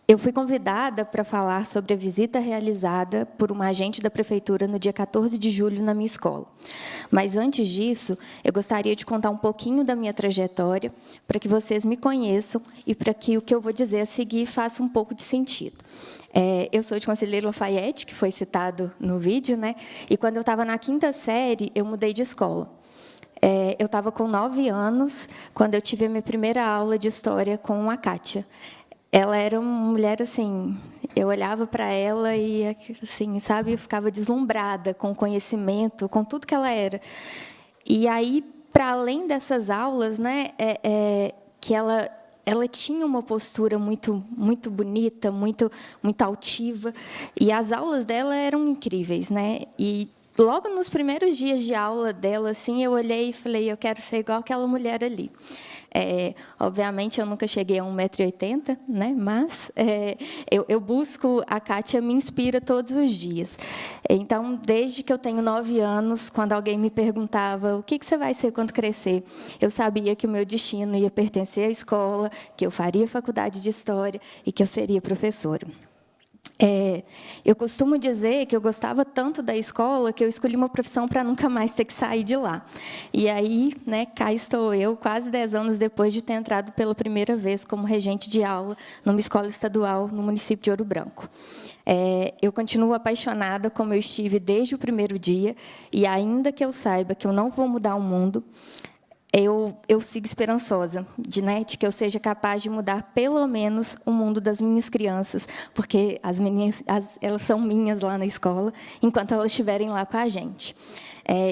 Eu fui convidada para falar sobre a visita realizada por uma agente da prefeitura no dia 14 de julho na minha escola. Mas, antes disso, eu gostaria de contar um pouquinho da minha trajetória, para que vocês me conheçam e para que o que eu vou dizer a seguir faça um pouco de sentido. Eu sou de Conselheiro Lafayette, que foi citado no vídeo, né? E, quando eu estava na 5ª série, eu mudei de escola. Eu estava com 9 anos, quando eu tive a minha primeira aula de história com a Kátia. Ela era uma mulher, assim, eu olhava para ela e, assim, sabe, eu ficava deslumbrada com o conhecimento, com tudo que ela era. E aí, para além dessas aulas, né, que ela tinha uma postura muito bonita, muito altiva, e as aulas dela eram incríveis, né? E logo nos primeiros dias de aula dela, assim, eu olhei e falei, eu quero ser igual aquela mulher ali. Obviamente, eu nunca cheguei a 1,80 m, né? Mas eu busco, a Kátia me inspira todos os dias. Então, desde que eu tenho 9 anos, quando alguém me perguntava o que você vai ser quando crescer, eu sabia que o meu destino ia pertencer à escola, que eu faria faculdade de História e que eu seria professora. Eu costumo dizer que eu gostava tanto da escola que eu escolhi uma profissão para nunca mais ter que sair de lá. E aí, né, cá estou eu, quase 10 anos depois de ter entrado pela primeira vez como regente de aula numa escola estadual no município de Ouro Branco. Eu continuo apaixonada, como eu estive desde o primeiro dia, e ainda que eu saiba que eu não vou mudar o mundo, eu sigo esperançosa de que eu seja capaz de mudar, pelo menos, o mundo das minhas crianças, porque elas são minhas lá na escola, enquanto elas estiverem lá com a gente.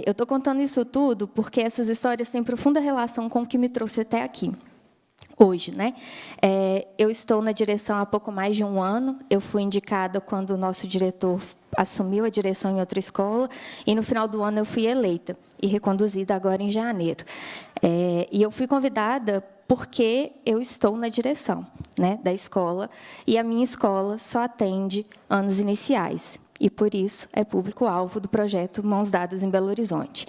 Eu estou contando isso tudo porque essas histórias têm profunda relação com o que me trouxe até aqui. Hoje, né? Eu estou na direção há pouco mais de um ano. Eu fui indicada quando o nosso diretor assumiu a direção em outra escola, e no final do ano eu fui eleita e reconduzida agora em janeiro. E eu fui convidada porque eu estou na direção, né, da escola, e a minha escola só atende anos iniciais, e, por isso, é público-alvo do projeto Mãos Dadas em Belo Horizonte.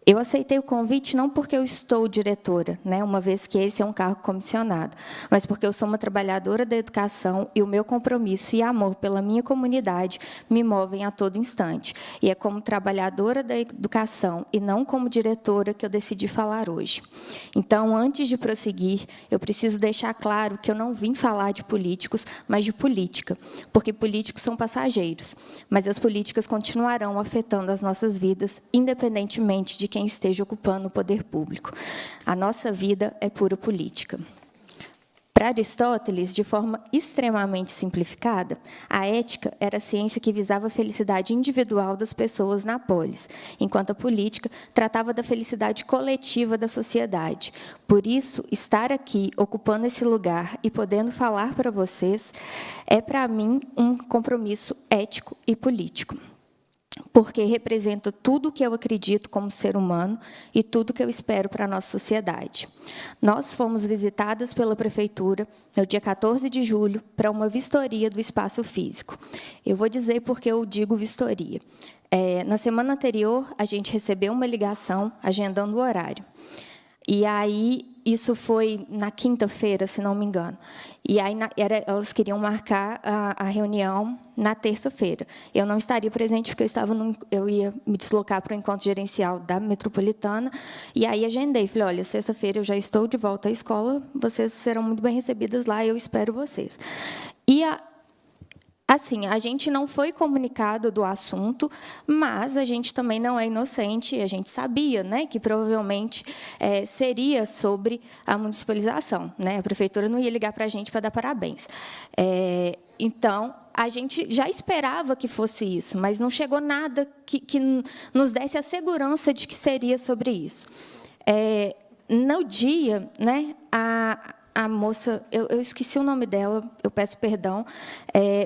Eu aceitei o convite não porque eu estou diretora, né, uma vez que esse é um cargo comissionado, mas porque eu sou uma trabalhadora da educação e o meu compromisso e amor pela minha comunidade me movem a todo instante. E é como trabalhadora da educação e não como diretora que eu decidi falar hoje. Então, antes de prosseguir, eu preciso deixar claro que eu não vim falar de políticos, mas de política, porque políticos são passageiros, mas as políticas continuarão afetando as nossas vidas, independentemente de quem esteja ocupando o poder público. A nossa vida é pura política. Para Aristóteles, de forma extremamente simplificada, a ética era a ciência que visava a felicidade individual das pessoas na polis, enquanto a política tratava da felicidade coletiva da sociedade. Por isso, estar aqui, ocupando esse lugar e podendo falar para vocês, é, para mim, um compromisso ético e político, porque representa tudo o que eu acredito como ser humano e tudo o que eu espero para a nossa sociedade. Nós fomos visitadas pela prefeitura no dia 14 de julho para uma vistoria do espaço físico. Eu vou dizer porque eu digo vistoria. Na semana anterior, a gente recebeu uma ligação agendando o horário. E aí, isso foi na quinta-feira, se não me engano. E aí, elas queriam marcar a reunião na terça-feira. Eu não estaria presente, porque eu ia me deslocar para o encontro gerencial da metropolitana. E aí, agendei. Falei, olha, sexta-feira eu já estou de volta à escola, vocês serão muito bem recebidas lá, eu espero vocês. E assim, a gente não foi comunicado do assunto, mas a gente também não é inocente, a gente sabia, né, que provavelmente seria sobre a municipalização, né? A prefeitura não ia ligar para a gente para dar parabéns. Então, a gente já esperava que fosse isso, mas não chegou nada que nos desse a segurança de que seria sobre isso. No dia, né, a moça, eu esqueci o nome dela, eu peço perdão,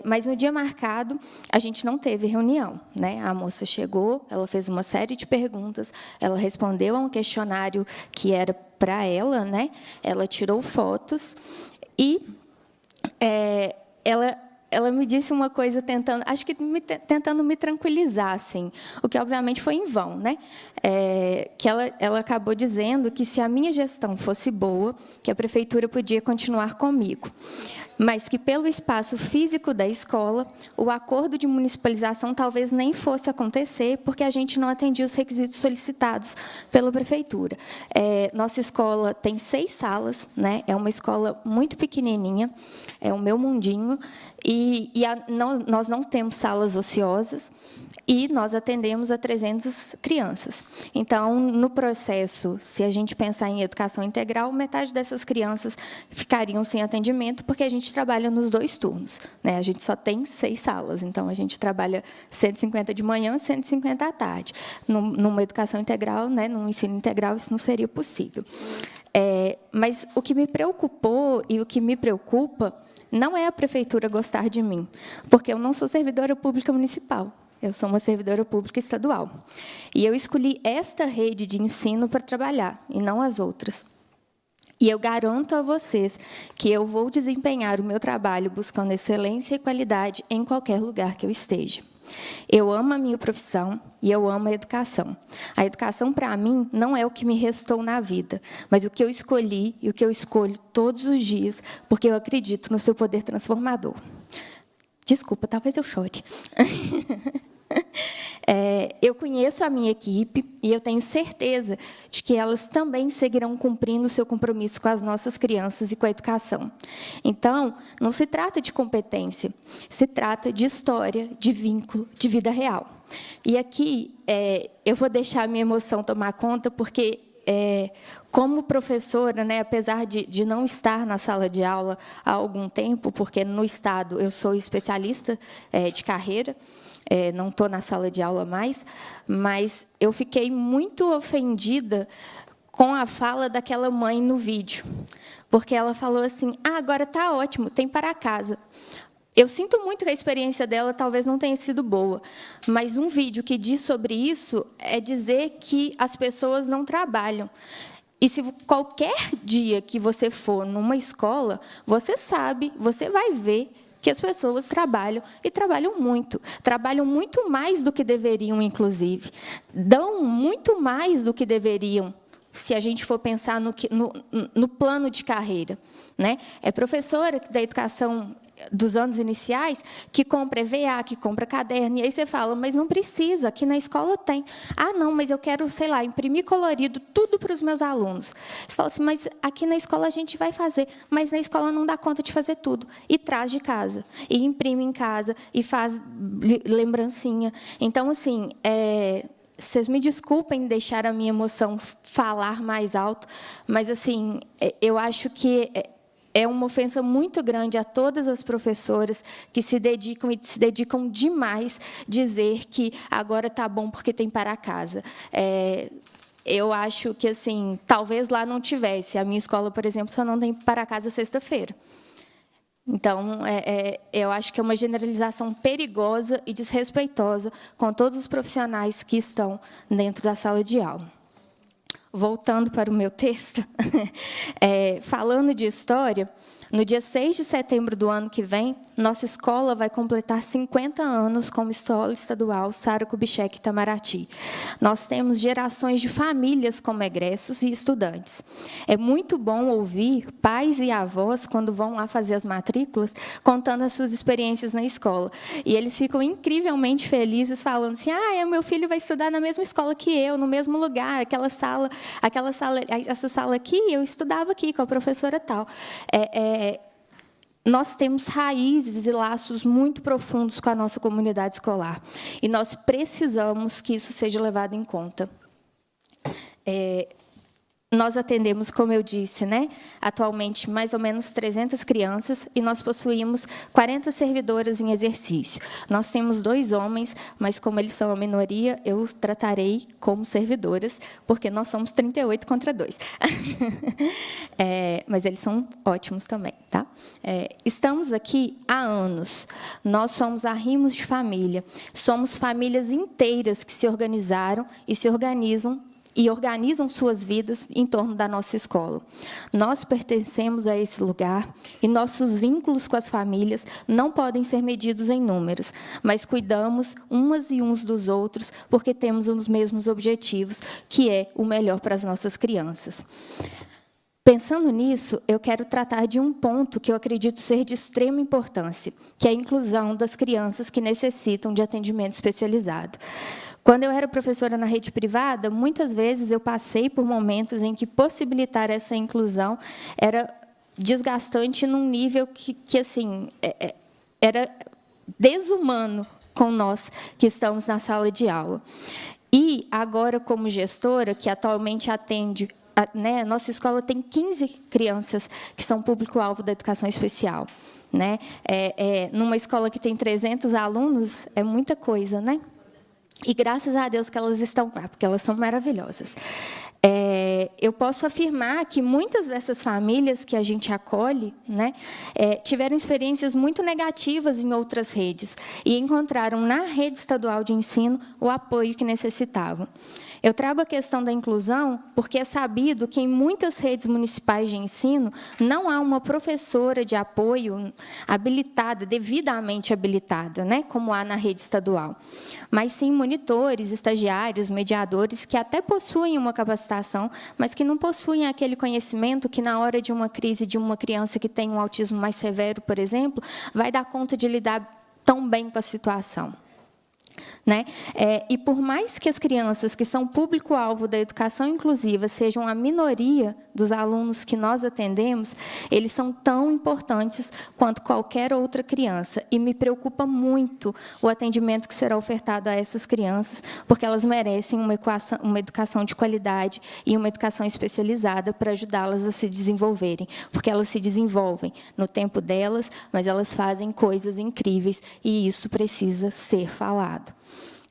mas no dia marcado, a gente não teve reunião, né? A moça chegou, ela fez uma série de perguntas, ela respondeu a um questionário que era para ela, né? Ela tirou fotos e ela me disse uma coisa tentando me tranquilizar, assim, o que obviamente foi em vão, né? Que ela acabou dizendo que, se a minha gestão fosse boa, que a prefeitura podia continuar comigo. mas que, pelo espaço físico da escola, o acordo de municipalização talvez nem fosse acontecer, porque a gente não atendia os requisitos solicitados pela prefeitura. Nossa escola tem 6 salas, né? É uma escola muito pequenininha, é o meu mundinho, nós não temos salas ociosas, e nós atendemos a 300 crianças. Então, no processo, se a gente pensar em educação integral, metade dessas crianças ficariam sem atendimento, porque a gente trabalha nos 2 turnos, né? A gente só tem 6 salas, então a gente trabalha 150 de manhã, 150 à tarde. Numa educação integral, né, num ensino integral, isso não seria possível. Mas o que me preocupou e o que me preocupa não é a prefeitura gostar de mim, porque eu não sou servidora pública municipal. Eu sou uma servidora pública estadual. E eu escolhi esta rede de ensino para trabalhar, e não as outras. E eu garanto a vocês que eu vou desempenhar o meu trabalho buscando excelência e qualidade em qualquer lugar que eu esteja. Eu amo a minha profissão e eu amo a educação. A educação, para mim, não é o que me restou na vida, mas o que eu escolhi e o que eu escolho todos os dias, porque eu acredito no seu poder transformador. Desculpa, talvez eu chore. Eu conheço a minha equipe e eu tenho certeza de que elas também seguirão cumprindo o seu compromisso com as nossas crianças e com a educação. Então, não se trata de competência, se trata de história, de vínculo, de vida real. E aqui eu vou deixar a minha emoção tomar conta, porque como professora, né, apesar de não estar na sala de aula há algum tempo, porque no Estado eu sou especialista de carreira, não estou na sala de aula mais, mas eu fiquei muito ofendida com a fala daquela mãe no vídeo, porque ela falou assim: agora está ótimo, tem para casa. Eu sinto muito que a experiência dela talvez não tenha sido boa, mas um vídeo que diz sobre isso é dizer que as pessoas não trabalham. E se qualquer dia que você for numa escola, você sabe, você vai ver que as pessoas trabalham, e trabalham muito mais do que deveriam, inclusive. Dão muito mais do que deveriam, se a gente for pensar no plano de carreira, né? É professora da educação dos anos iniciais que compra EVA, que compra caderno, e aí você fala: mas não precisa, aqui na escola tem. Não, mas eu quero, sei lá, imprimir colorido tudo para os meus alunos. Você fala assim: mas aqui na escola a gente vai fazer, mas na escola não dá conta de fazer tudo. E traz de casa, e imprime em casa, e faz lembrancinha. Então, assim, vocês me desculpem deixar a minha emoção falar mais alto, mas, assim, eu acho que é uma ofensa muito grande a todas as professoras que se dedicam, e se dedicam demais, dizer que agora está bom porque tem para casa. Eu acho que, assim, talvez lá não tivesse. A minha escola, por exemplo, só não tem para casa sexta-feira. Então, eu acho que é uma generalização perigosa e desrespeitosa com todos os profissionais que estão dentro da sala de aula. Voltando para o meu texto, falando de história, no dia 6 de setembro do ano que vem, nossa escola vai completar 50 anos como Escola Estadual Sara Kubitschek Itamaraty. Nós temos gerações de famílias como egressos e estudantes. É muito bom ouvir pais e avós, quando vão lá fazer as matrículas, contando as suas experiências na escola. E eles ficam incrivelmente felizes, falando assim: meu filho vai estudar na mesma escola que eu, no mesmo lugar, essa sala aqui, eu estudava aqui com a professora tal. Nós temos raízes e laços muito profundos com a nossa comunidade escolar, e nós precisamos que isso seja levado em conta. Nós atendemos, como eu disse, né, atualmente mais ou menos 300 crianças, e nós possuímos 40 servidoras em exercício. Nós temos 2 homens, mas como eles são a minoria, eu tratarei como servidoras, porque nós somos 38 contra 2. Mas eles são ótimos também, tá? Estamos aqui há anos. Nós somos arrimos de família. Somos famílias inteiras que se organizaram e se organizam e organizam suas vidas em torno da nossa escola. Nós pertencemos a esse lugar, e nossos vínculos com as famílias não podem ser medidos em números, mas cuidamos umas e uns dos outros, porque temos os mesmos objetivos, que é o melhor para as nossas crianças. Pensando nisso, eu quero tratar de um ponto que eu acredito ser de extrema importância, que é a inclusão das crianças que necessitam de atendimento especializado. Quando eu era professora na rede privada, muitas vezes eu passei por momentos em que possibilitar essa inclusão era desgastante num nível que assim, era desumano com nós que estamos na sala de aula. E agora, como gestora, que atualmente atende, né, nossa escola tem 15 crianças que são público-alvo da educação especial. Né? Numa escola que tem 300 alunos, é muita coisa, né? E graças a Deus que elas estão lá, porque elas são maravilhosas. Eu posso afirmar que muitas dessas famílias que a gente acolhe, né, tiveram experiências muito negativas em outras redes e encontraram na rede estadual de ensino o apoio que necessitavam. Eu trago a questão da inclusão porque é sabido que em muitas redes municipais de ensino não há uma professora de apoio habilitada, devidamente habilitada, né, como há na rede estadual, mas sim monitores, estagiários, mediadores que até possuem uma capacitação, mas que não possuem aquele conhecimento que, na hora de uma crise de uma criança que tem um autismo mais severo, por exemplo, vai dar conta de lidar tão bem com a situação. Né? E por mais que as crianças que são público-alvo da educação inclusiva sejam a minoria dos alunos que nós atendemos, eles são tão importantes quanto qualquer outra criança. E me preocupa muito o atendimento que será ofertado a essas crianças, porque elas merecem uma educação de qualidade e uma educação especializada para ajudá-las a se desenvolverem, porque elas se desenvolvem no tempo delas, mas elas fazem coisas incríveis, e isso precisa ser falado.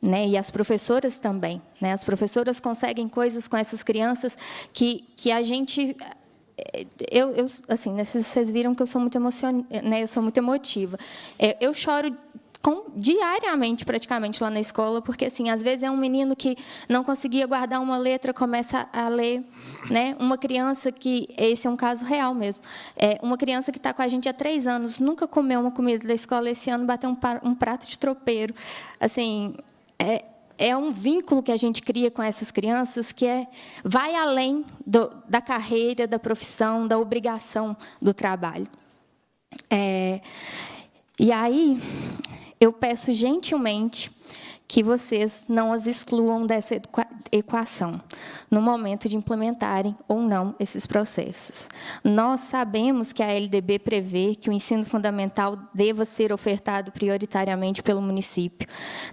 Né? E as professoras também. Né? As professoras conseguem coisas com essas crianças que a gente... assim, né, vocês viram que eu sou muito né, eu sou muito emotiva. Eu choro diariamente, praticamente, lá na escola, porque, assim, às vezes é um menino que não conseguia guardar uma letra, começa a ler, né? Uma criança que, esse é um caso real mesmo, uma criança que está com a gente há 3 anos, nunca comeu uma comida da escola, esse ano bateu um prato de tropeiro. Assim, é um vínculo que a gente cria com essas crianças que vai além da carreira, da profissão, da obrigação do trabalho. E aí, eu peço gentilmente que vocês não as excluam dessa equação, no momento de implementarem ou não esses processos. Nós sabemos que a LDB prevê que o ensino fundamental deva ser ofertado prioritariamente pelo município,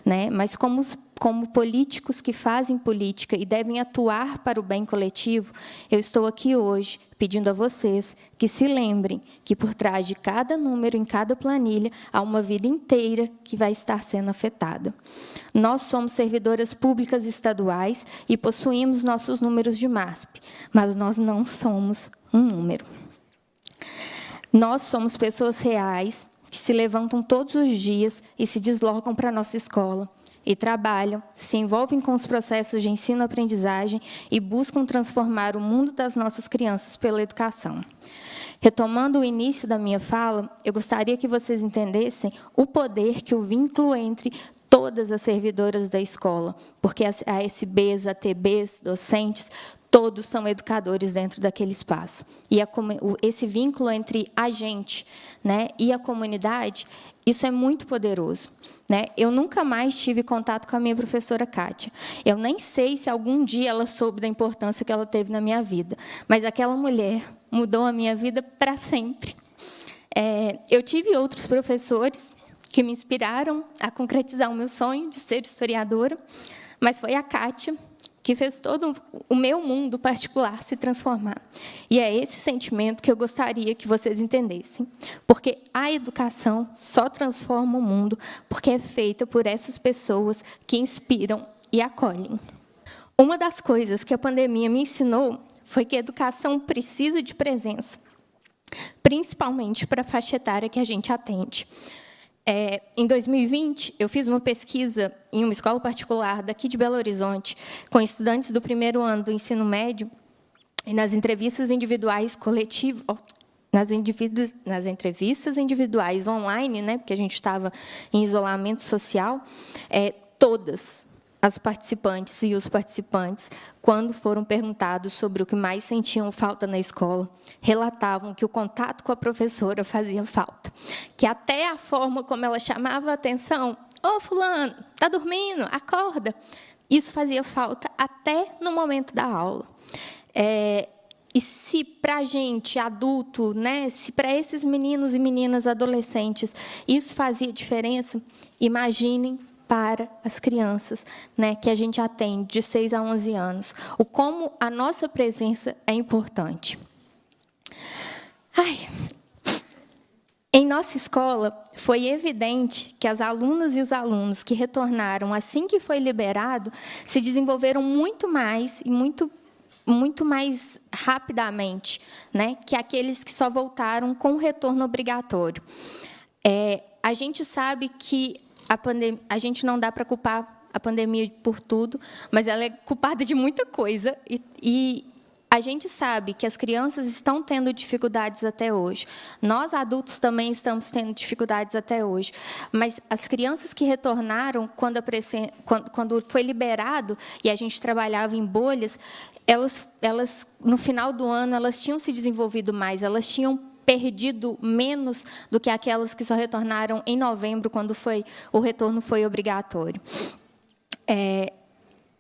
né? Mas como políticos que fazem política e devem atuar para o bem coletivo, eu estou aqui hoje pedindo a vocês que se lembrem que, por trás de cada número, em cada planilha, há uma vida inteira que vai estar sendo afetada. Nós somos servidoras públicas estaduais e possuímos nossos números de MASP, mas nós não somos um número. Nós somos pessoas reais que se levantam todos os dias e se deslocam para a nossa escola, e trabalham, se envolvem com os processos de ensino-aprendizagem e buscam transformar o mundo das nossas crianças pela educação. Retomando o início da minha fala, eu gostaria que vocês entendessem o poder que o vínculo entre todas as servidoras da escola, porque as ASBs, ATBs, docentes, todos são educadores dentro daquele espaço. E esse vínculo entre a gente, né, e a comunidade, isso é muito poderoso. Né? Eu nunca mais tive contato com a minha professora Kátia. Eu nem sei se algum dia ela soube da importância que ela teve na minha vida, mas aquela mulher mudou a minha vida para sempre. Eu tive outros professores que me inspiraram a concretizar o meu sonho de ser historiadora, mas foi a Kátia que fez todo o meu mundo particular se transformar. E é esse sentimento que eu gostaria que vocês entendessem, porque a educação só transforma o mundo porque é feita por essas pessoas que inspiram e acolhem. Uma das coisas que a pandemia me ensinou foi que a educação precisa de presença, principalmente para a faixa etária que a gente atende. Em 2020, eu fiz uma pesquisa em uma escola particular daqui de Belo Horizonte, com estudantes do 1º ano do ensino médio, e nas entrevistas individuais coletivas, nas entrevistas individuais online, né, porque a gente estava em isolamento social, todas as participantes e os participantes, quando foram perguntados sobre o que mais sentiam falta na escola, relatavam que o contato com a professora fazia falta, que até a forma como ela chamava a atenção, ô fulano, está dormindo, acorda, isso fazia falta até no momento da aula. E se para a gente, adulto, né, se para esses meninos e meninas adolescentes isso fazia diferença, imaginem para as crianças, né, que a gente atende de 6 a 11 anos, o como a nossa presença é importante. Em nossa escola, foi evidente que as alunas e os alunos que retornaram assim que foi liberado se desenvolveram muito mais e muito mais rapidamente, né, que aqueles que só voltaram com o retorno obrigatório. A gente sabe que a gente não dá para culpar a pandemia por tudo, mas ela é culpada de muita coisa, e a gente sabe que as crianças estão tendo dificuldades até hoje. Nós, adultos, também estamos tendo dificuldades até hoje. Mas as crianças que retornaram, quando foi liberado, e a gente trabalhava em bolhas, elas, no final do ano, elas tinham se desenvolvido mais, elas tinham perdido menos do que aquelas que só retornaram em novembro, quando o retorno foi obrigatório.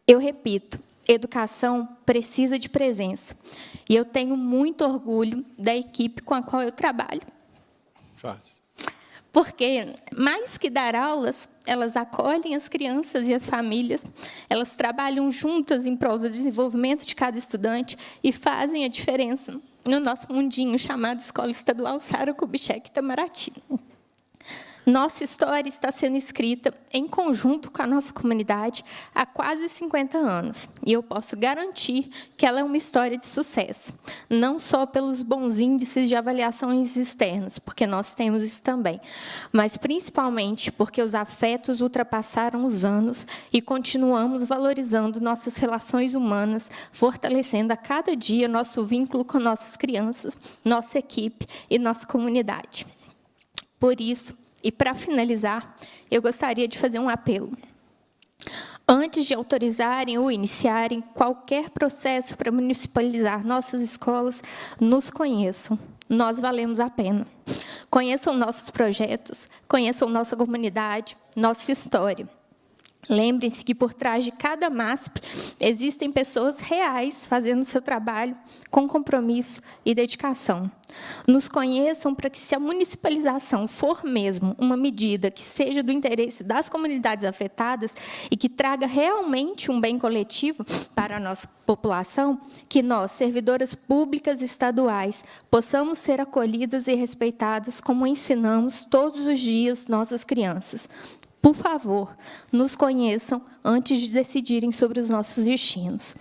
Eu repito, educação precisa de presença. E eu tenho muito orgulho da equipe com a qual eu trabalho. Porque, mais que dar aulas, elas acolhem as crianças e as famílias, elas trabalham juntas em prol do desenvolvimento de cada estudante e fazem a diferença no nosso mundinho chamado Escola Estadual Sara Kubitschek Itamaraty. Nossa história está sendo escrita em conjunto com a nossa comunidade há quase 50 anos. E eu posso garantir que ela é uma história de sucesso, não só pelos bons índices de avaliações externas, porque nós temos isso também, mas principalmente porque os afetos ultrapassaram os anos e continuamos valorizando nossas relações humanas, fortalecendo a cada dia nosso vínculo com nossas crianças, nossa equipe e nossa comunidade. Por isso, e, para finalizar, eu gostaria de fazer um apelo. Antes de autorizarem ou iniciarem qualquer processo para municipalizar nossas escolas, nos conheçam. Nós valemos a pena. Conheçam nossos projetos, conheçam nossa comunidade, nossa história. Lembrem-se que, por trás de cada MASP, existem pessoas reais fazendo seu trabalho com compromisso e dedicação. Nos conheçam para que, se a municipalização for mesmo uma medida que seja do interesse das comunidades afetadas e que traga realmente um bem coletivo para a nossa população, que nós, servidoras públicas estaduais, possamos ser acolhidas e respeitadas como ensinamos todos os dias nossas crianças. Por favor, nos conheçam antes de decidirem sobre os nossos destinos.